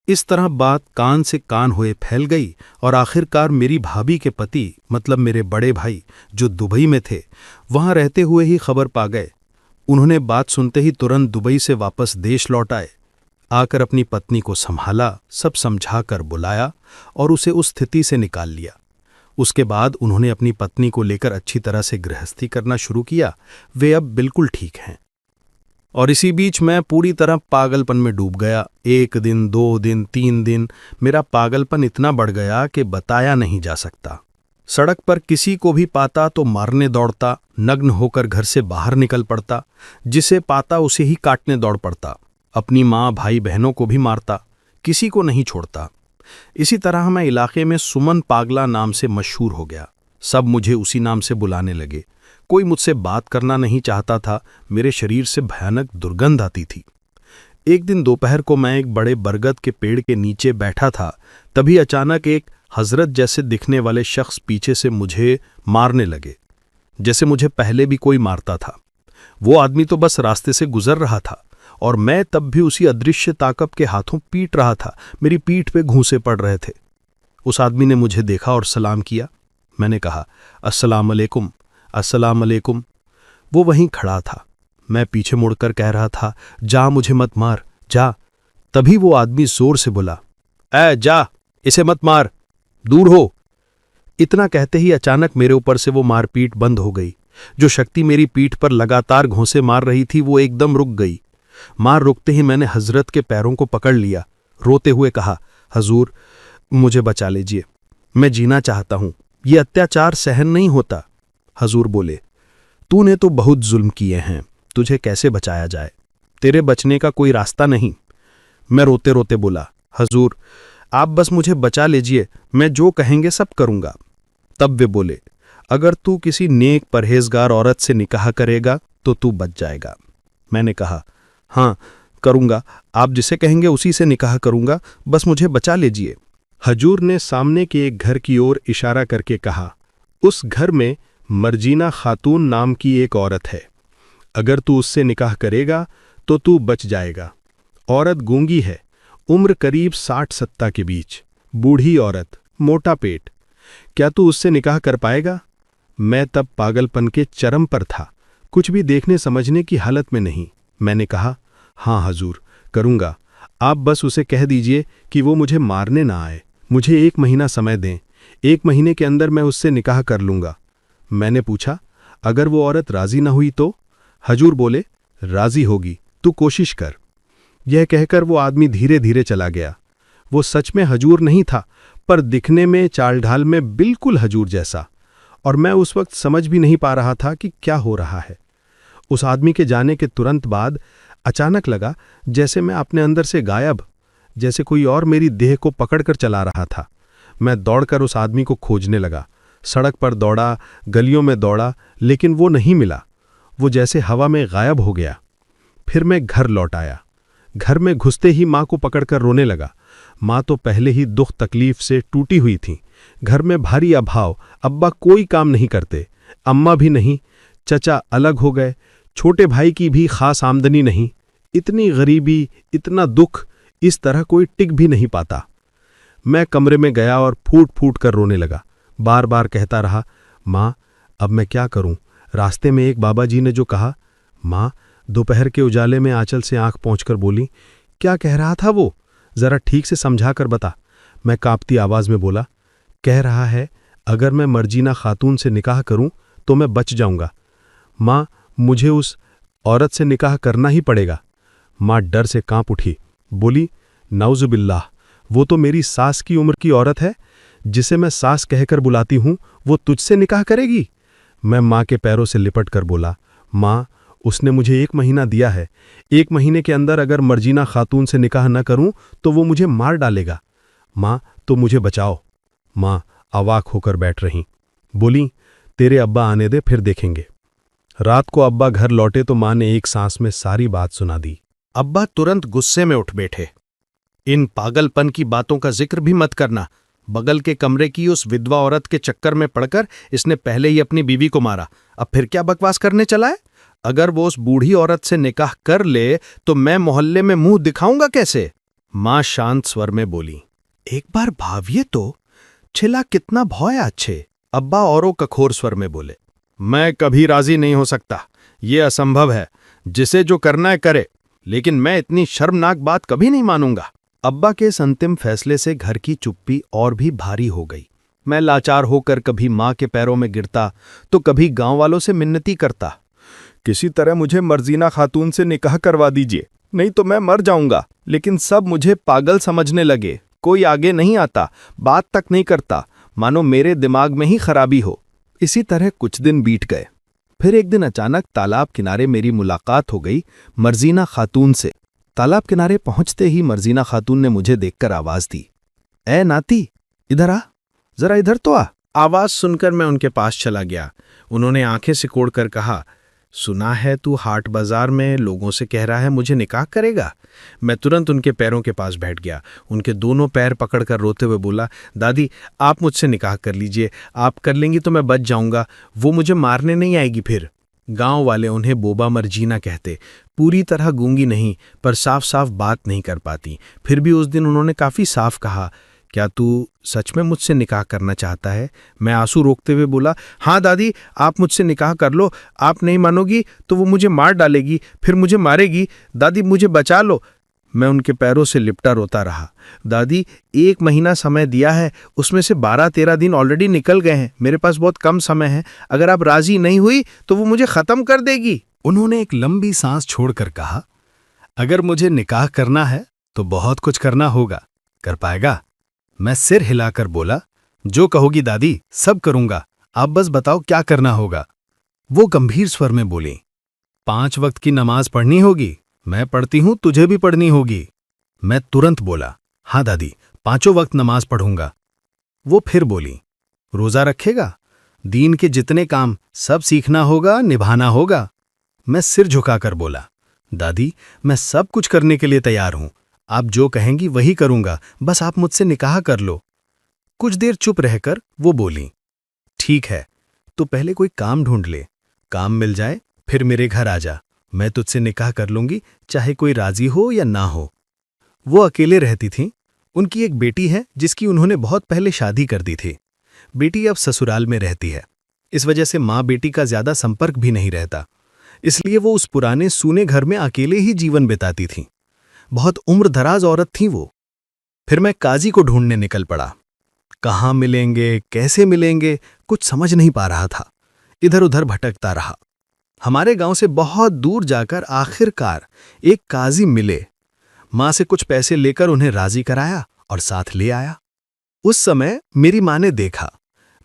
इस तरह बात कान से कान हुए फैल गई और आखिरकार मेरी भाभी के पति मतलब मेरे बड़े भाई जो दुबई में थे वहां रहते हुए ही खबर पा गए। उन्होंने बात सुनते ही तुरंत दुबई से वापस देश लौट आए। आकर अपनी पत्नी को संभाला, सब समझाकर बुलाया और उसे उस स्थिति से निकाल लिया। उसके बाद उन्होंने अपनी पत्नी को लेकर अच्छी तरह से गृहस्थी करना शुरू किया। वे अब बिल्कुल ठीक हैं। और इसी बीच मैं पूरी तरह पागलपन में डूब गया। 1 दिन, 2 दिन, 3 दिन मेरा पागलपन इतना बढ़ गया कि बताया नहीं जा सकता। सड़क पर किसी को भी पाता तो मारने दौड़ता, नग्न होकर घर से बाहर निकल पड़ता, जिसे पाता उसे ही काटने दौड़ पड़ता। अपनी माँ भाई बहनों को भी मारता, किसी को नहीं छोड़ता। इसी तरह मैं इलाके में सुमन पागला नाम से मशहूर हो गया। सब मुझे उसी नाम से बुलाने लगे। कोई मुझसे बात करना नहीं चाहता था। मेरे शरीर से भयानक दुर्गंध आती थी। एक दिन दोपहर को मैं एक बड़े बरगद के पेड़ के नीचे बैठा था, तभी अचानक एक हजरत जैसे दिखने वाले शख्स पीछे से मुझे मारने लगे, जैसे मुझे पहले भी कोई मारता था। वो आदमी तो बस रास्ते से गुजर रहा था और मैं तब भी उसी अदृश्य ताकत के हाथों पीट रहा था। मेरी पीठ पे घूंसे पड़ रहे थे। उस आदमी ने मुझे देखा और सलाम किया। मैंने कहा, अस्सलाम अलैकुम, अस्सलाम अलैकुम। वो वहीं खड़ा था। मैं पीछे मुड़कर कह रहा था, जा, मुझे मत मार, जा। तभी वो आदमी जोर से बोला, ऐ जा, इसे मत मार, दूर हो। इतना कहते ही अचानक मेरे ऊपर से वो मारपीट बंद हो गई। जो शक्ति मेरी पीठ पर लगातार घोंसे मार रही थी वो एकदम रुक गई। मार रुकते ही मैंने हजरत के पैरों को पकड़ लिया। रोते हुए कहा, हजूर मुझे बचा लीजिए, मैं जीना चाहता हूं, ये अत्याचार सहन नहीं होता। हजूर बोले, तूने तो बहुत जुल्म किए हैं, तुझे कैसे बचाया जाए, तेरे बचने का कोई रास्ता नहीं। मैं रोते रोते बोला, हजूर आप बस मुझे बचा लीजिए, मैं जो कहेंगे सब करूंगा। तब वे बोले, अगर तू किसी नेक परहेजगार औरत से निकाह करेगा तो तू बच जाएगा। मैंने कहा, हाँ करूंगा, आप जिसे कहेंगे उसी से निकाह करूंगा, बस मुझे बचा लीजिए। हजूर ने सामने के एक घर की ओर इशारा करके कहा, उस घर में मर्जीना खातून नाम की एक औरत है, अगर तू उससे निकाह करेगा तो तू बच जाएगा। औरत गूंगी है, उम्र करीब 60-70 के बीच, बूढ़ी औरत, मोटा पेट। क्या तू उससे निकाह कर पाएगा? मैं तब पागलपन के चरम पर था, कुछ भी देखने समझने की हालत में नहीं। मैंने कहा, हाँ हजूर करूंगा, आप बस उसे कह दीजिए कि वो मुझे मारने ना आए, मुझे 1 महीना समय दें, 1 महीने के अंदर मैं उससे निकाह कर लूंगा। मैंने पूछा, अगर वो औरत राजी ना हुई तो? हजूर बोले, राजी होगी, तू कोशिश कर। यह कहकर वो आदमी धीरे धीरे चला गया। वो सच में हजूर नहीं था, पर दिखने में, चाल ढाल में बिल्कुल हजूर जैसा, और मैं उस वक्त समझ भी नहीं पा रहा था कि क्या हो रहा है। उस आदमी के जाने के तुरंत बाद अचानक लगा जैसे मैं अपने अंदर से गायब, जैसे कोई और मेरी देह को पकड़कर चला रहा था। मैं दौड़कर उस आदमी को खोजने लगा। सड़क पर दौड़ा, गलियों में दौड़ा, लेकिन वो नहीं मिला। वो जैसे हवा में गायब हो गया। फिर मैं घर लौट आया। घर में घुसते ही माँ को पकड़कर रोने लगा। माँ तो पहले ही दुख तकलीफ से टूटी हुई थी। घर में भारी अभाव, अब्बा कोई काम नहीं करते, अम्मा भी नहीं, चचा अलग हो गए, छोटे भाई की भी खास आमदनी नहीं। इतनी गरीबी, इतना दुख, इस तरह कोई टिक भी नहीं पाता। मैं कमरे में गया और फूट फूट कर रोने लगा। बार बार कहता रहा, माँ अब मैं क्या करूं? रास्ते में एक बाबा जी ने जो कहा। माँ दोपहर के उजाले में आंचल से आंख पोंछकर बोली, क्या कह रहा था वो? जरा ठीक से समझा कर बता। मैं कांपती आवाज में बोला, कह रहा है अगर मैं मर्जीना खातून से निकाह करूं तो मैं बच जाऊंगा। माँ मुझे उस औरत से निकाह करना ही पड़ेगा। माँ डर से कांप उठी, बोली, नाउजुबिल्लाह, वो तो मेरी सास की उम्र की औरत है, जिसे मैं सास कहकर बुलाती हूं, वो तुझसे निकाह करेगी? मैं माँ के पैरों से लिपट कर बोला, माँ उसने मुझे 1 महीना दिया है, 1 महीने के अंदर अगर मर्जीना खातून से निकाह न करूं तो वो मुझे मार डालेगा। माँ तो मुझे बचाओ। माँ अवाक होकर बैठ रहीं। बोली, तेरे अब्बा आने दे, फिर देखेंगे। रात को अब्बा घर लौटे तो माँ ने एक सांस में सारी बात सुना दी। अब्बा तुरंत गुस्से में उठ बैठे। इन पागलपन की बातों का जिक्र भी मत करना। बगल के कमरे की उस विधवा औरत के चक्कर में पड़कर इसने पहले ही अपनी बीवी को मारा, अब फिर क्या बकवास करने चला है? अगर वो उस बूढ़ी औरत से निकाह कर ले तो मैं मोहल्ले में मुंह दिखाऊंगा कैसे? माँ शांत स्वर में बोली, एक बार भाविये तो, छिला कितना भौय अच्छे। अब्बा औरों कठोर स्वर में बोले, मैं कभी राजी नहीं हो सकता, ये असंभव है। जिसे जो करना है करे, लेकिन मैं इतनी शर्मनाक बात कभी नहीं मानूंगा। अब्बा के इस अंतिम फैसले से घर की चुप्पी और भी भारी हो गई। मैं लाचार होकर कभी माँ के पैरों में गिरता तो कभी गांव वालों से मिन्नती करता, किसी तरह मुझे मर्जीना खातून से निकाह करवा दीजिए, नहीं तो मैं मर जाऊंगा। लेकिन सब मुझे पागल समझने लगे। कोई आगे नहीं आता, बात तक नहीं करता, मानो मेरे दिमाग में ही खराबी हो। इसी तरह कुछ दिन बीत गए। फिर एक दिन अचानक तालाब किनारे मेरी मुलाकात हो गई मर्जीना खातून से। तालाब किनारे पहुंचते ही मर्जीना खातून ने मुझे देखकर आवाज दी, ए नाती, इधर आ, जरा इधर तो आ। आवाज सुनकर मैं उनके पास चला गया। उन्होंने आंखें सिकोड़कर कहा, सुना है तू हाट बाजार में लोगों से कह रहा है मुझे निकाह करेगा। मैं तुरंत उनके पैरों के पास बैठ गया। उनके दोनों पैर पकड़कर रोते हुए बोला, दादी आप मुझसे निकाह कर लीजिए, आप कर लेंगी तो मैं बच जाऊंगा, वो मुझे मारने नहीं आएगी। फिर गांव वाले उन्हें बोबा मर्जीना कहते। पूरी तरह गूंगी नहीं, पर साफ साफ बात नहीं कर पाती। फिर भी उस दिन उन्होंने काफी साफ कहा, क्या तू सच में मुझसे निकाह करना चाहता है? मैं आंसू रोकते हुए बोला, हाँ दादी, आप मुझसे निकाह कर लो। आप नहीं मानोगी तो वो मुझे मार डालेगी, फिर मुझे मारेगी। दादी मुझे बचा लो। मैं उनके पैरों से लिपटा रोता रहा। दादी 1 महीना समय दिया है, उसमें से 12-13 दिन ऑलरेडी निकल गए हैं। मेरे पास बहुत कम समय है। अगर आप राजी नहीं हुई तो वो मुझे खत्म कर देगी। उन्होंने एक लंबी सांस छोड़कर कहा, अगर मुझे निकाह करना है तो बहुत कुछ करना होगा, कर पाएगा? मैं सिर हिलाकर बोला, जो कहोगी दादी सब करूंगा, आप बस बताओ क्या करना होगा। वो गंभीर स्वर में बोली, 5 वक्त की नमाज पढ़नी होगी। मैं पढ़ती हूं, तुझे भी पढ़नी होगी। मैं तुरंत बोला, हाँ दादी, 5 वक्त नमाज पढ़ूंगा। वो फिर बोली, रोजा रखेगा? दीन के जितने काम सब सीखना होगा, निभाना होगा। मैं सिर झुकाकर बोला, दादी मैं सब कुछ करने के लिए तैयार हूं, आप जो कहेंगी वही करूंगा, बस आप मुझसे निकाह कर लो। कुछ देर चुप रहकर वो बोली, ठीक है, तो पहले कोई काम ढूंढ ले, काम मिल जाए फिर मेरे घर आ जा, मैं तुझसे निकाह कर लूंगी, चाहे कोई राजी हो या ना हो। वो अकेले रहती थीं। उनकी एक बेटी है जिसकी उन्होंने बहुत पहले शादी कर दी थी। बेटी अब ससुराल में रहती है। इस वजह से माँ बेटी का ज्यादा संपर्क भी नहीं रहता, इसलिए वो उस पुराने सूने घर में अकेले ही जीवन बिताती थीं। बहुत उम्रदराज औरत थी वो। फिर मैं काजी को ढूंढने निकल पड़ा। कहाँ मिलेंगे, कैसे मिलेंगे, कुछ समझ नहीं पा रहा था। इधर उधर भटकता रहा। हमारे गांव से बहुत दूर जाकर आखिरकार एक काजी मिले। माँ से कुछ पैसे लेकर उन्हें राजी कराया और साथ ले आया। उस समय मेरी माँ ने देखा,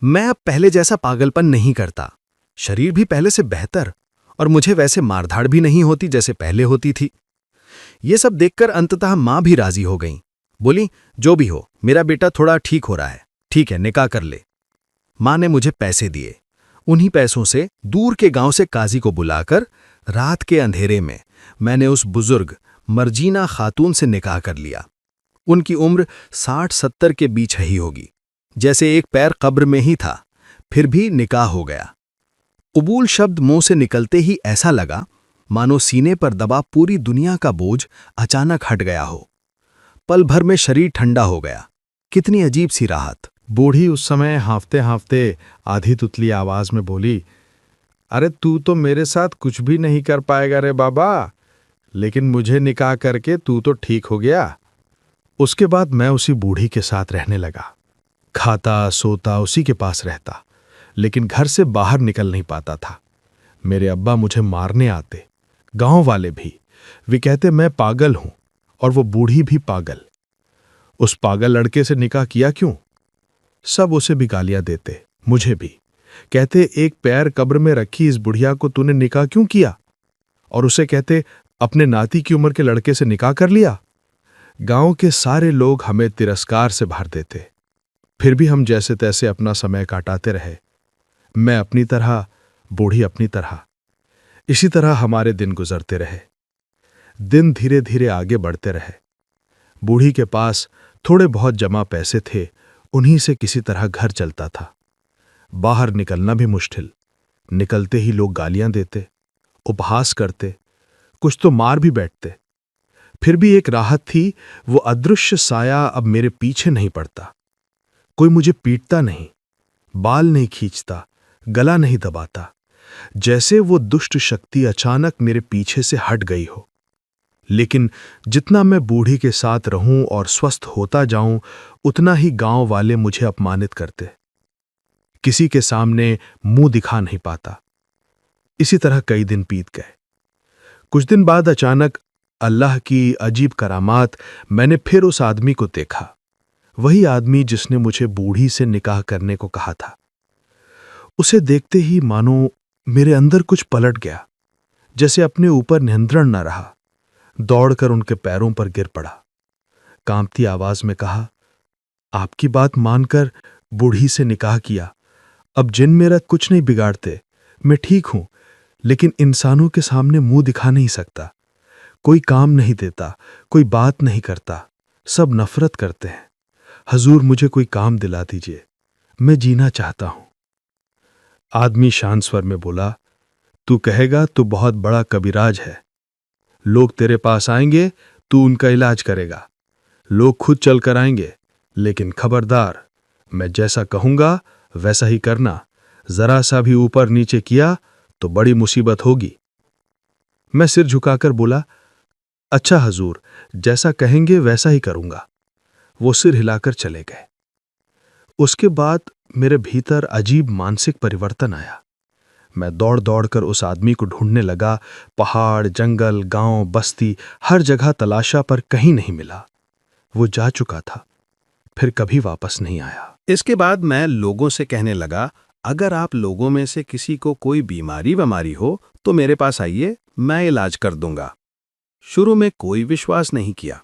मैं अब पहले जैसा पागलपन नहीं करता, शरीर भी पहले से बेहतर, और मुझे वैसे मारधाड़ भी नहीं होती जैसे पहले होती थी। ये सब देखकर अंततः माँ भी राजी हो गईं। बोली, जो भी हो, मेरा बेटा थोड़ा ठीक हो रहा है, ठीक है निकाह कर ले। माँ ने मुझे पैसे दिए। उन्हीं पैसों से दूर के गांव से काजी को बुलाकर रात के अंधेरे में मैंने उस बुजुर्ग मर्जीना खातून से निकाह कर लिया। उनकी उम्र 60-70 के बीच ही होगी। जैसे एक पैर कब्र में ही था, फिर भी निकाह हो गया। कबूल शब्द मुंह से निकलते ही ऐसा लगा मानो सीने पर दबा पूरी दुनिया का बोझ अचानक हट गया हो। पल भर में शरीर ठंडा हो गया। कितनी अजीब सी राहत। बूढ़ी उस समय हांफते हांफते आधी तुतली आवाज में बोली, अरे तू तो मेरे साथ कुछ भी नहीं कर पाएगा रे बाबा, लेकिन मुझे निकाह करके तू तो ठीक हो गया। उसके बाद मैं उसी बूढ़ी के साथ रहने लगा। खाता सोता उसी के पास रहता, लेकिन घर से बाहर निकल नहीं पाता था। मेरे अब्बा मुझे मारने आते, गांव वाले भी। वे कहते मैं पागल हूं और वो बूढ़ी भी पागल। उस पागल लड़के से निकाह किया क्यों? सब उसे भी गालियां देते, मुझे भी। कहते एक पैर कब्र में रखी इस बुढ़िया को तूने निकाह क्यों किया? और उसे कहते अपने नाती की उम्र के लड़के से निकाह कर लिया। गांव के सारे लोग हमें तिरस्कार से भर देते। फिर भी हम जैसे तैसे अपना समय काटाते रहे। मैं अपनी तरह, बूढ़ी अपनी तरह। इसी तरह हमारे दिन गुजरते रहे। दिन धीरे धीरे आगे बढ़ते रहे। बूढ़ी के पास थोड़े बहुत जमा पैसे थे, उन्हीं से किसी तरह घर चलता था। बाहर निकलना भी मुश्किल। निकलते ही लोग गालियां देते, उपहास करते, कुछ तो मार भी बैठते। फिर भी एक राहत थी, वो अदृश्य साया अब मेरे पीछे नहीं पड़ता। कोई मुझे पीटता नहीं, बाल नहीं खींचता, गला नहीं दबाता। जैसे वो दुष्ट शक्ति अचानक मेरे पीछे से हट गई हो। लेकिन जितना मैं बूढ़ी के साथ रहूं और स्वस्थ होता जाऊं, उतना ही गांव वाले मुझे अपमानित करते। किसी के सामने मुंह दिखा नहीं पाता। इसी तरह कई दिन बीत गए। कुछ दिन बाद अचानक अल्लाह की अजीब करामात, मैंने फिर उस आदमी को देखा। वही आदमी जिसने मुझे बूढ़ी से निकाह करने को कहा था। उसे देखते ही मानो मेरे अंदर कुछ पलट गया, जैसे अपने ऊपर नियंत्रण न रहा। दौड़कर उनके पैरों पर गिर पड़ा। कांपती आवाज में कहा, आपकी बात मानकर बूढ़ी से निकाह किया। अब जिन मेरा कुछ नहीं बिगाड़ते, मैं ठीक हूं, लेकिन इंसानों के सामने मुंह दिखा नहीं सकता। कोई काम नहीं देता, कोई बात नहीं करता, सब नफरत करते हैं। हजूर, मुझे कोई काम दिला दीजिए, मैं जीना चाहता हूं। आदमी शांत स्वर में बोला, तू कहेगा तू बहुत बड़ा कबीराज है। लोग तेरे पास आएंगे, तू उनका इलाज करेगा। लोग खुद चल कर आएंगे, लेकिन खबरदार, मैं जैसा कहूंगा वैसा ही करना। जरा सा भी ऊपर नीचे किया तो बड़ी मुसीबत होगी। मैं सिर झुकाकर बोला, अच्छा हजूर, जैसा कहेंगे वैसा ही करूंगा। वो सिर हिलाकर चले गए। उसके बाद मेरे भीतर अजीब मानसिक परिवर्तन आया। मैं दौड़ दौड़ कर उस आदमी को ढूंढने लगा। पहाड़, जंगल, गांव, बस्ती, हर जगह तलाशा, पर कहीं नहीं मिला। वो जा चुका था, फिर कभी वापस नहीं आया। इसके बाद मैं लोगों से कहने लगा, अगर आप लोगों में से किसी को कोई बीमारी हो तो मेरे पास आइए, मैं इलाज कर दूंगा। शुरू में कोई विश्वास नहीं किया।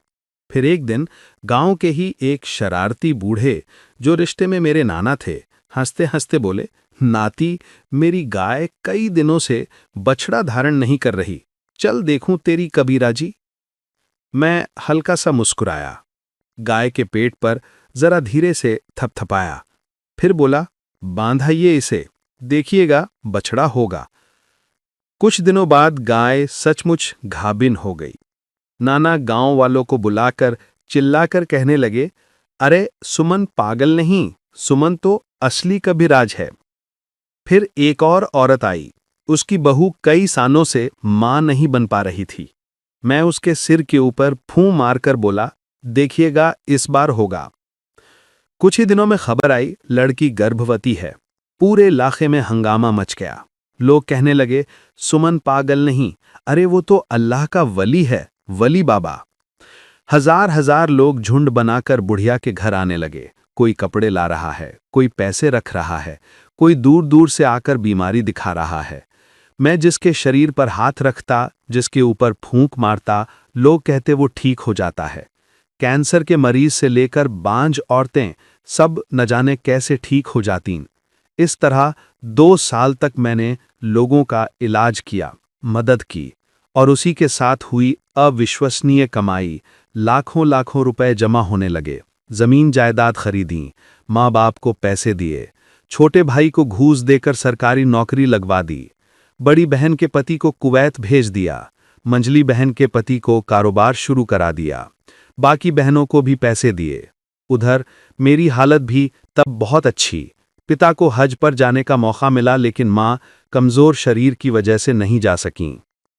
फिर एक दिन गांव के ही एक शरारती बूढ़े, जो रिश्ते में मेरे नाना थे, हंसते हंसते बोले, नाती, मेरी गाय कई दिनों से बछड़ा धारण नहीं कर रही, चल देखूं तेरी कबीराजी। मैं हल्का सा मुस्कुराया, गाय के पेट पर जरा धीरे से थपथपाया, फिर बोला, बांधाइए इसे, देखिएगा बछड़ा होगा। कुछ दिनों बाद गाय सचमुच गाभिन हो गई। नाना गांव वालों को बुलाकर चिल्लाकर कहने लगे, अरे सुमन पागल नहीं, सुमन तो असली कबीराज है। फिर एक और औरत आई। उसकी बहू कई सालों से मां नहीं बन पा रही थी। मैं उसके सिर के ऊपर फूं मारकर बोला, देखिएगा इस बार होगा। कुछ ही दिनों में खबर आई, लड़की गर्भवती है। पूरे इलाके में हंगामा मच गया। लोग कहने लगे, सुमन पागल नहीं, अरे वो तो अल्लाह का वली है, वली बाबा। हजार हजार लोग झुंड बनाकर बुढ़िया के घर आने लगे। कोई कपड़े ला रहा है, कोई पैसे रख रहा है, कोई दूर दूर से आकर बीमारी दिखा रहा है। मैं जिसके शरीर पर हाथ रखता, जिसके ऊपर फूंक मारता, लोग कहते वो ठीक हो जाता है। कैंसर के मरीज से लेकर बांझ औरतें सब न जाने कैसे ठीक हो जातीं। इस तरह 2 साल तक मैंने लोगों का इलाज किया, मदद की, और उसी के साथ हुई अविश्वसनीय कमाई। लाखों लाखों रुपए जमा होने लगे। जमीन जायदाद खरीदी, माँ बाप को पैसे दिए, छोटे भाई को घूस देकर सरकारी नौकरी लगवा दी, बड़ी बहन के पति को कुवैत भेज दिया, मंझली बहन के पति को कारोबार शुरू करा दिया, बाकी बहनों को भी पैसे दिए। उधर मेरी हालत भी तब बहुत अच्छी। पिता को हज पर जाने का मौका मिला, लेकिन माँ कमजोर शरीर की वजह से नहीं जा सकीं।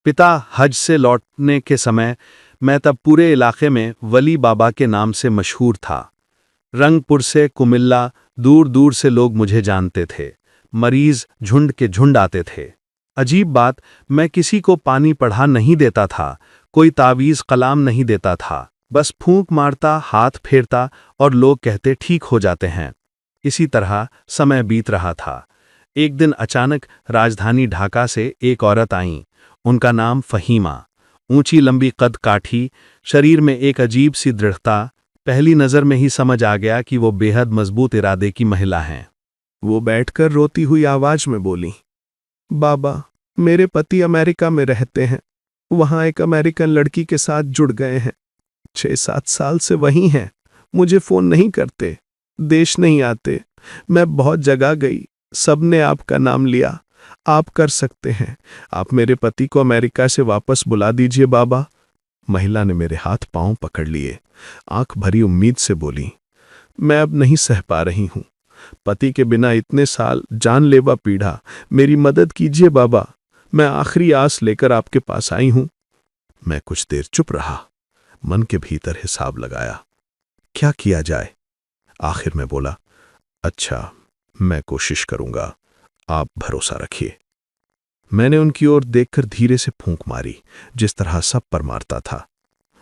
पिता हज से लौटने के समय मैं तब पूरे इलाके में वली बाबा के नाम से मशहूर था। रंगपुर से कुमिल्ला दूर दूर से लोग मुझे जानते थे। मरीज झुंड के झुंड आते थे। अजीब बात, मैं किसी को पानी पढ़ा नहीं देता था, कोई तावीज़ कलाम नहीं देता था, बस फूंक मारता, हाथ फेरता और लोग कहते ठीक हो जाते हैं। इसी तरह समय बीत रहा था। एक दिन अचानक राजधानी ढाका से एक औरत आईं। उनका नाम फहीमा। ऊंची लंबी कद काठी, शरीर में एक अजीब सी दृढ़ता। पहली नज़र में ही समझ आ गया कि वो बेहद मजबूत इरादे की महिला हैं। वो बैठकर रोती हुई आवाज में बोली, बाबा, मेरे पति अमेरिका में रहते हैं। वहां एक अमेरिकन लड़की के साथ जुड़ गए हैं। 6-7 साल से वहीं हैं। मुझे फोन नहीं करते, देश नहीं आते। मैं बहुत जगह गई, सबने आपका नाम लिया। आप कर सकते हैं। आप मेरे पति को अमेरिका से वापस बुला दीजिए बाबा। महिला ने मेरे हाथ पांव पकड़ लिए, आंख भरी उम्मीद से बोली, मैं अब नहीं सह पा रही हूं। पति के बिना इतने साल जानलेवा पीड़ा, मेरी मदद कीजिए बाबा, मैं आखिरी आस लेकर आपके पास आई हूं। मैं कुछ देर चुप रहा, मन के भीतर हिसाब लगाया, क्या किया जाए। आखिर में बोला, अच्छा, मैं कोशिश करूंगा, आप भरोसा रखिए। मैंने उनकी ओर देखकर धीरे से फूंक मारी, जिस तरह सब पर मारता था।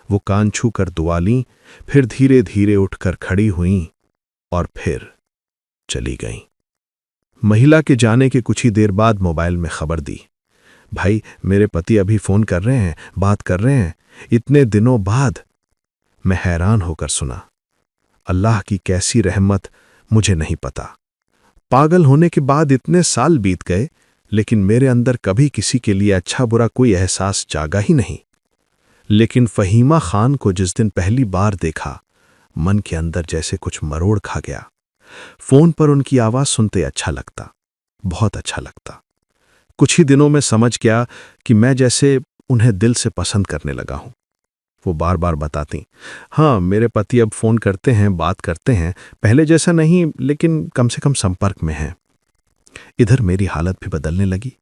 वो कान छू कर दुआ लीं, फिर धीरे धीरे उठकर खड़ी हुईं और फिर चली गईं। महिला के जाने के कुछ ही देर बाद मोबाइल में खबर दी, भाई मेरे पति अभी फोन कर रहे हैं, बात कर रहे हैं, इतने दिनों बाद। मैं हैरान होकर सुना। अल्लाह की कैसी रहमत मुझे नहीं पता। पागल होने के बाद इतने साल बीत गए, लेकिन मेरे अंदर कभी किसी के लिए अच्छा बुरा कोई एहसास जागा ही नहीं। लेकिन फहीमा खान को जिस दिन पहली बार देखा, मन के अंदर जैसे कुछ मरोड़ खा गया। फोन पर उनकी आवाज सुनते अच्छा लगता, बहुत अच्छा लगता। कुछ ही दिनों में समझ गया कि मैं जैसे उन्हें दिल से पसंद करने लगा हूं। वो बार बार बताती, हाँ मेरे पति अब फोन करते हैं, बात करते हैं, पहले जैसा नहीं, लेकिन कम से कम संपर्क में हैं। इधर मेरी हालत भी बदलने लगी।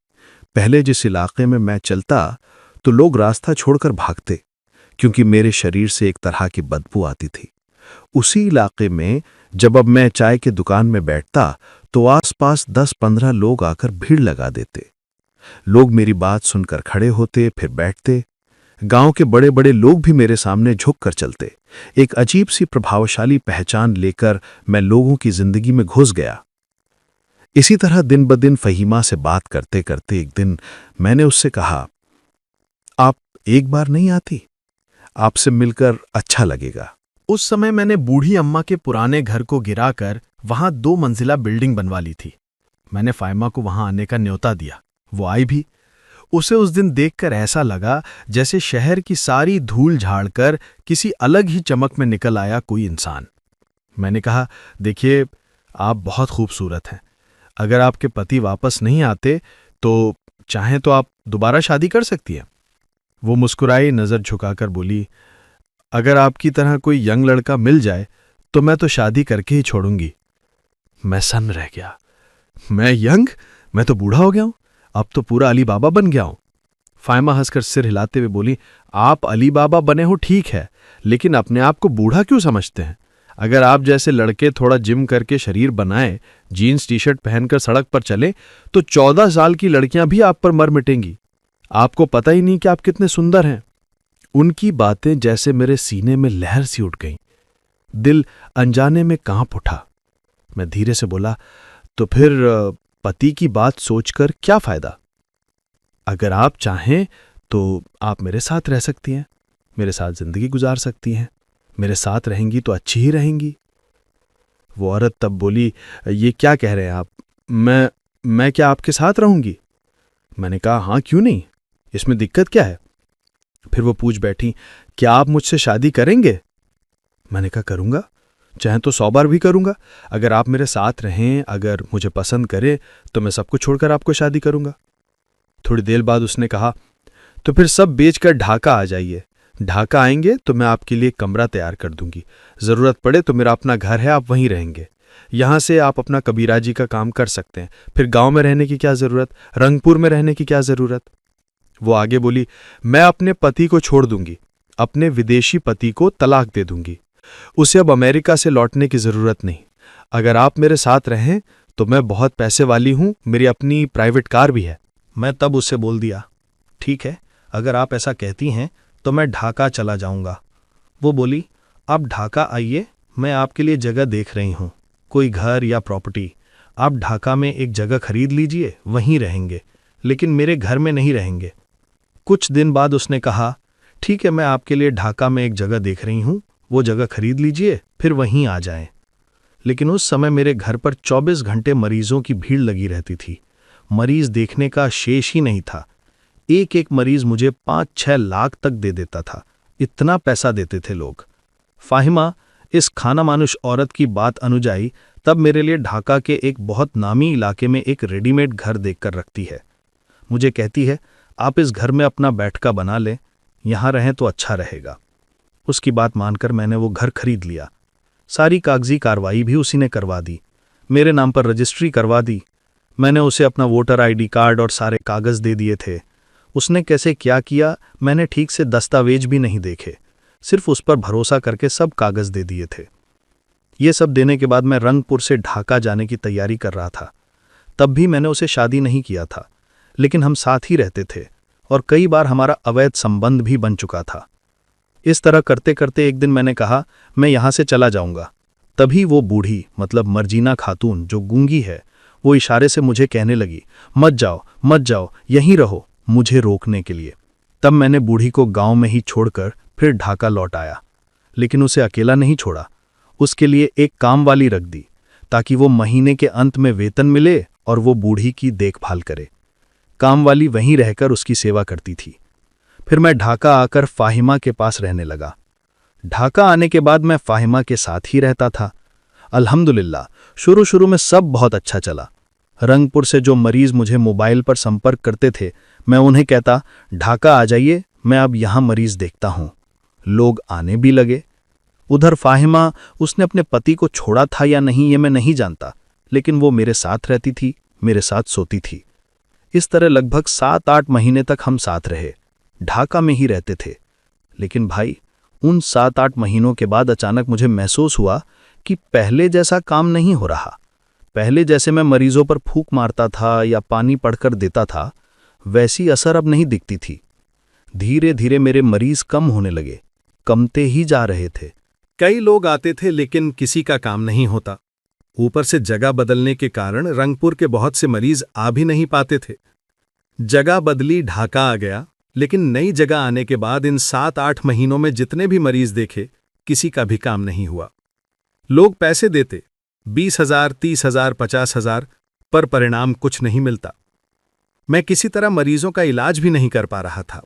पहले जिस इलाके में मैं चलता तो लोग रास्ता छोड़कर भागते, क्योंकि मेरे शरीर से एक तरह की बदबू आती थी। उसी इलाके में जब अब मैं चाय की दुकान में बैठता तो आसपास 10-15 लोग आकर भीड़ लगा देते। लोग मेरी बात सुनकर खड़े होते, फिर बैठते। गांव के बड़े बड़े लोग भी मेरे सामने झुक कर चलते। एक अजीब सी प्रभावशाली पहचान लेकर मैं लोगों की जिंदगी में घुस गया। इसी तरह दिन ब दिन फहीमा से बात करते करते एक दिन मैंने उससे कहा, आप एक बार नहीं आती? आपसे मिलकर अच्छा लगेगा। उस समय मैंने बूढ़ी अम्मा के पुराने घर को गिराकर वहां 2 मंजिला बिल्डिंग बनवा ली थी। मैंने फाइमा को वहां आने का न्योता दिया। वो आई भी। उसे उस दिन देखकर ऐसा लगा जैसे शहर की सारी धूल झाड़कर किसी अलग ही चमक में निकल आया कोई इंसान। मैंने कहा, देखिए, आप बहुत खूबसूरत हैं। अगर आपके पति वापस नहीं आते तो चाहें तो आप दोबारा शादी कर सकती हैं। वो मुस्कुराई, नजर झुकाकर बोली, अगर आपकी तरह कोई यंग लड़का मिल जाए तो मैं तो शादी करके ही छोड़ूंगी। मैं सन्न रह गया। मैं यंग? मैं तो बूढ़ा हो गया हूं, अब तो पूरा अली बाबा बन गया हूं। फाइमा हंसकर सिर हिलाते हुए बोली, आप अली बाबा बने हो ठीक है, लेकिन अपने आप को बूढ़ा क्यों समझते हैं? अगर आप जैसे लड़के थोड़ा जिम करके शरीर बनाए, जीन्स टी शर्ट पहनकर सड़क पर चले तो 14 साल की लड़कियां भी आप पर मर मिटेंगी। आपको पता ही नहीं कि आप कितने सुंदर हैं। उनकी बातें जैसे मेरे सीने में लहर सी उठ गईं। दिल अनजाने में कांप उठा। मैं धीरे से बोला, तो फिर पति की बात सोचकर क्या फायदा? अगर आप चाहें तो आप मेरे साथ रह सकती हैं, मेरे साथ जिंदगी गुजार सकती हैं। मेरे साथ रहेंगी तो अच्छी ही रहेंगी। वो औरत तब बोली, ये क्या कह रहे हैं आप? मैं क्या आपके साथ रहूंगी? मैंने कहा, हाँ क्यों नहीं, इसमें दिक्कत क्या है? फिर वो पूछ बैठी, क्या आप मुझसे शादी करेंगे? मैंने कहा, करूंगा, चाहे तो 100 बार भी करूंगा। अगर आप मेरे साथ रहें, अगर मुझे पसंद करें तो मैं सब कुछ छोड़कर आपको शादी करूंगा। थोड़ी देर बाद उसने कहा, तो फिर सब बेचकर ढाका आ जाइए। ढाका आएंगे तो मैं आपके लिए कमरा तैयार कर दूंगी। जरूरत पड़े तो मेरा अपना घर है, आप वहीं रहेंगे। यहां से आप अपना कबीराजी का काम कर सकते हैं। फिर गांव में रहने की क्या जरूरत, रंगपुर में रहने की क्या जरूरत? वो आगे बोली, मैं अपने पति को छोड़ दूंगी, अपने विदेशी पति को तलाक दे दूंगी। उसे अब अमेरिका से लौटने की जरूरत नहीं। अगर आप मेरे साथ रहें तो मैं बहुत पैसे वाली हूं, मेरी अपनी प्राइवेट कार भी है। मैं तब उससे बोल दिया, ठीक है, अगर आप ऐसा कहती हैं तो मैं ढाका चला जाऊंगा। वो बोली, आप ढाका आइए, मैं आपके लिए जगह देख रही हूं, कोई घर या प्रॉपर्टी। आप ढाका में एक जगह खरीद लीजिए, वहीं रहेंगे, लेकिन मेरे घर में नहीं रहेंगे। कुछ दिन बाद उसने कहा, ठीक है, मैं आपके लिए ढाका में एक जगह देख रही हूं, वो जगह खरीद लीजिए, फिर वहीं आ जाएं। लेकिन उस समय मेरे घर पर 24 घंटे मरीजों की भीड़ लगी रहती थी। मरीज देखने का शेष ही नहीं था। एक एक मरीज मुझे 5-6 लाख तक दे देता था, इतना पैसा देते थे लोग। फाहिमा, इस खाना मानुष औरत की बात अनुजाई तब मेरे लिए ढाका के एक बहुत नामी इलाके में एक रेडीमेड घर देखकर रखती है। मुझे कहती है, आप इस घर में अपना बैठका बना लें, यहाँ रहें तो अच्छा रहेगा। उसकी बात मानकर मैंने वो घर खरीद लिया। सारी कागजी कार्रवाई भी उसी ने करवा दी, मेरे नाम पर रजिस्ट्री करवा दी। मैंने उसे अपना वोटर आईडी कार्ड और सारे कागज़ दे दिए थे। उसने कैसे क्या किया, मैंने ठीक से दस्तावेज भी नहीं देखे, सिर्फ उस पर भरोसा करके सब कागज़ दे दिए थे। ये सब देने के बाद मैं रंगपुर से ढाका जाने की तैयारी कर रहा था। तब भी मैंने उसे शादी नहीं किया था, लेकिन हम साथ ही रहते थे और कई बार हमारा अवैध संबंध भी बन चुका था। इस तरह करते करते एक दिन मैंने कहा, मैं यहाँ से चला जाऊँगा। तभी वो बूढ़ी, मतलब मर्जीना खातून जो गूंगी है, वो इशारे से मुझे कहने लगी, मत जाओ मत जाओ, यहीं रहो, मुझे रोकने के लिए। तब मैंने बूढ़ी को गांव में ही छोड़कर फिर ढाका लौट आया, लेकिन उसे अकेला नहीं छोड़ा। उसके लिए एक काम वाली रख दी, ताकि वो महीने के अंत में वेतन मिले और वो बूढ़ी की देखभाल करे। काम वाली वहीं रहकर उसकी सेवा करती थी। फिर मैं ढाका आकर फाहिमा के पास रहने लगा। ढाका आने के बाद मैं फाहिमा के साथ ही रहता था। अल्हम्दुलिल्लाह, शुरू शुरू में सब बहुत अच्छा चला। रंगपुर से जो मरीज मुझे मोबाइल पर संपर्क करते थे, मैं उन्हें कहता, ढाका आ जाइए, मैं अब यहाँ मरीज देखता हूँ। लोग आने भी लगे। उधर फाहिमा, उसने अपने पति को छोड़ा था या नहीं ये मैं नहीं जानता, लेकिन वो मेरे साथ रहती थी, मेरे साथ सोती थी। इस तरह लगभग 7-8 महीने तक हम साथ रहे, ढाका में ही रहते थे। लेकिन भाई, उन 7-8 महीनों के बाद अचानक मुझे महसूस हुआ कि पहले जैसा काम नहीं हो रहा। पहले जैसे मैं मरीजों पर फूंक मारता था या पानी पड़कर देता था, वैसी असर अब नहीं दिखती थी। धीरे धीरे मेरे मरीज कम होने लगे, कमते ही जा रहे थे। कई लोग आते थे लेकिन किसी का काम नहीं होता। ऊपर से जगह बदलने के कारण रंगपुर के बहुत से मरीज आ भी नहीं पाते थे। जगह बदली, ढाका आ गया, लेकिन नई जगह आने के बाद इन 7-8 महीनों में जितने भी मरीज देखे, किसी का भी काम नहीं हुआ। लोग पैसे देते 20,000, 30,000, 50,000, पर परिणाम कुछ नहीं मिलता। मैं किसी तरह मरीजों का इलाज भी नहीं कर पा रहा था।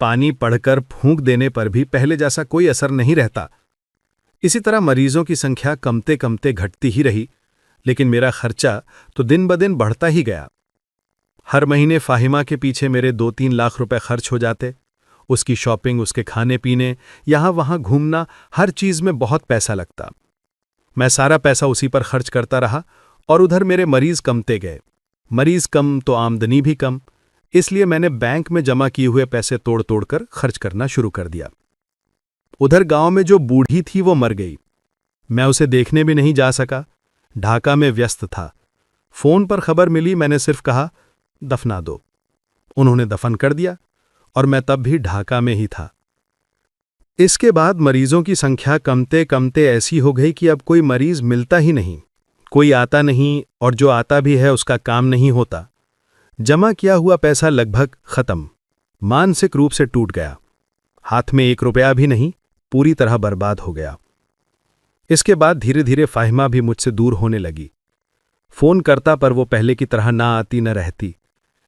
पानी पड़कर फूंक देने पर भी पहले जैसा कोई असर नहीं रहता। इसी तरह मरीजों की संख्या कमते कमते घटती ही रही, लेकिन मेरा खर्चा तो दिन ब दिन बढ़ता ही गया। हर महीने फाहिमा के पीछे मेरे 2-3 लाख रुपए खर्च हो जाते। उसकी शॉपिंग, उसके खाने पीने, यहां वहां घूमना, हर चीज में बहुत पैसा लगता। मैं सारा पैसा उसी पर खर्च करता रहा और उधर मेरे मरीज कमते गए। मरीज कम तो आमदनी भी कम, इसलिए मैंने बैंक में जमा किए हुए पैसे तोड़ तोड़ कर खर्च करना शुरू कर दिया। उधर गांव में जो बूढ़ी थी वो मर गई। मैं उसे देखने भी नहीं जा सका, ढाका में व्यस्त था। फोन पर खबर मिली, मैंने सिर्फ कहा, दफना दो। उन्होंने दफन कर दिया और मैं तब भी ढाका में ही था। इसके बाद मरीजों की संख्या कमते कमते ऐसी हो गई कि अब कोई मरीज मिलता ही नहीं, कोई आता नहीं, और जो आता भी है उसका काम नहीं होता। जमा किया हुआ पैसा लगभग खत्म, मानसिक रूप से टूट गया। हाथ में 1 रुपया भी नहीं, पूरी तरह बर्बाद हो गया। इसके बाद धीरे धीरे फाहिमा भी मुझसे दूर होने लगी। फोन करता पर वो पहले की तरह ना आती न रहती।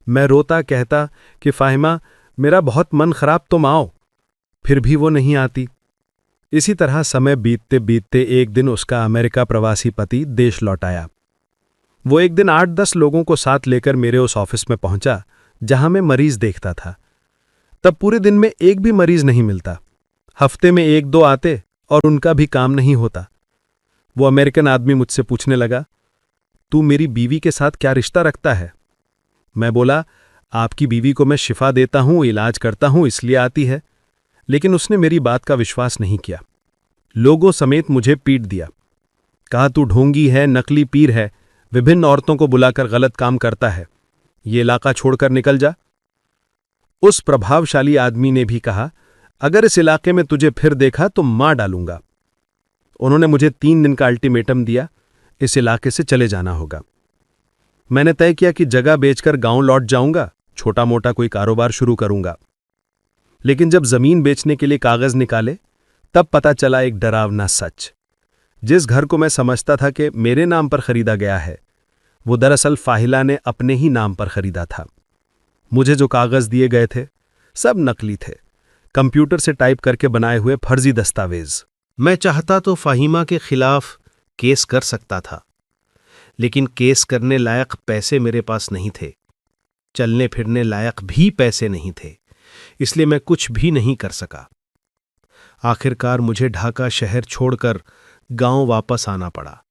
मैं रोता कहता कि फाहिमा, मेरा बहुत मन खराब, तुम आओ, फिर भी वो नहीं आती। इसी तरह समय बीतते बीतते एक दिन उसका अमेरिका प्रवासी पति देश लौट आया। वो एक दिन 8-10 लोगों को साथ लेकर मेरे उस ऑफिस में पहुंचा जहां मैं मरीज देखता था। तब पूरे दिन में एक भी मरीज नहीं मिलता। हफ्ते में 1-2 आते और उनका भी काम नहीं होता। वो अमेरिकन आदमी मुझसे पूछने लगा, तू मेरी बीवी के साथ क्या रिश्ता रखता है? मैं बोला, आपकी बीवी को मैं शिफा देता हूं, इलाज करता हूं, इसलिए आती है। लेकिन उसने मेरी बात का विश्वास नहीं किया। लोगों समेत मुझे पीट दिया। कहा, तू ढोंगी है, नकली पीर है, विभिन्न औरतों को बुलाकर गलत काम करता है, ये इलाका छोड़कर निकल जा। उस प्रभावशाली आदमी ने भी कहा, अगर इस इलाके में तुझे फिर देखा तो मार डालूंगा। उन्होंने मुझे 3 दिन का अल्टीमेटम दिया, इस इलाके से चले जाना होगा। मैंने तय किया कि जगह बेचकर गांव लौट जाऊंगा, छोटा मोटा कोई कारोबार शुरू करूंगा। लेकिन जब जमीन बेचने के लिए कागज निकाले, तब पता चला एक डरावना सच। जिस घर को मैं समझता था कि मेरे नाम पर खरीदा गया है, वो दरअसल फाहिला ने अपने ही नाम पर खरीदा था। मुझे जो कागज दिए गए थे, सब नकली थे, कंप्यूटर से टाइप करके बनाए हुए फर्जी दस्तावेज। मैं चाहता तो फाहिमा के खिलाफ केस कर सकता था, लेकिन केस करने लायक पैसे मेरे पास नहीं थे, चलने फिरने लायक भी पैसे नहीं थे। इसलिए मैं कुछ भी नहीं कर सका। आखिरकार मुझे ढाका शहर छोड़कर गांव वापस आना पड़ा।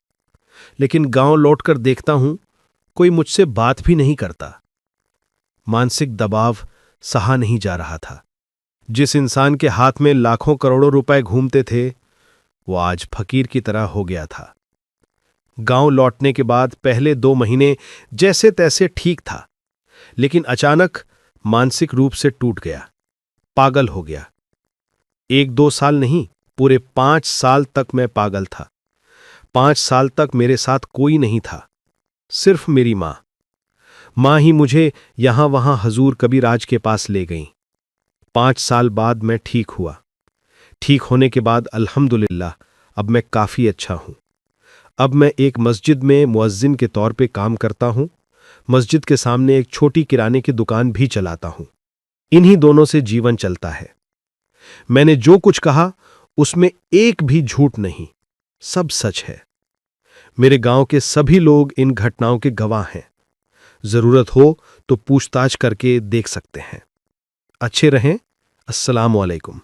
लेकिन गांव लौटकर देखता हूं कोई मुझसे बात भी नहीं करता। मानसिक दबाव सहा नहीं जा रहा था। जिस इंसान के हाथ में लाखों करोड़ों रुपए घूमते थे वो आज फकीर की तरह हो गया था। गांव लौटने के बाद पहले 2 महीने जैसे तैसे ठीक था, लेकिन अचानक मानसिक रूप से टूट गया, पागल हो गया। 1-2 साल नहीं, पूरे 5 साल तक मैं पागल था। 5 साल तक मेरे साथ कोई नहीं था, सिर्फ मेरी मां ही मुझे यहां वहां हजूर कबीराज के पास ले गईं। 5 साल बाद मैं ठीक हुआ। ठीक होने के बाद अल्हम्दुलिल्लाह अब मैं काफी अच्छा हूं। अब मैं एक मस्जिद में मुअज्जिन के तौर पे काम करता हूं। मस्जिद के सामने एक छोटी किराने की दुकान भी चलाता हूं। इन्हीं दोनों से जीवन चलता है। मैंने जो कुछ कहा उसमें एक भी झूठ नहीं, सब सच है। मेरे गांव के सभी लोग इन घटनाओं के गवाह हैं। जरूरत हो तो पूछताछ करके देख सकते हैं। अच्छे रहें। अस्सलाम वालेकुम।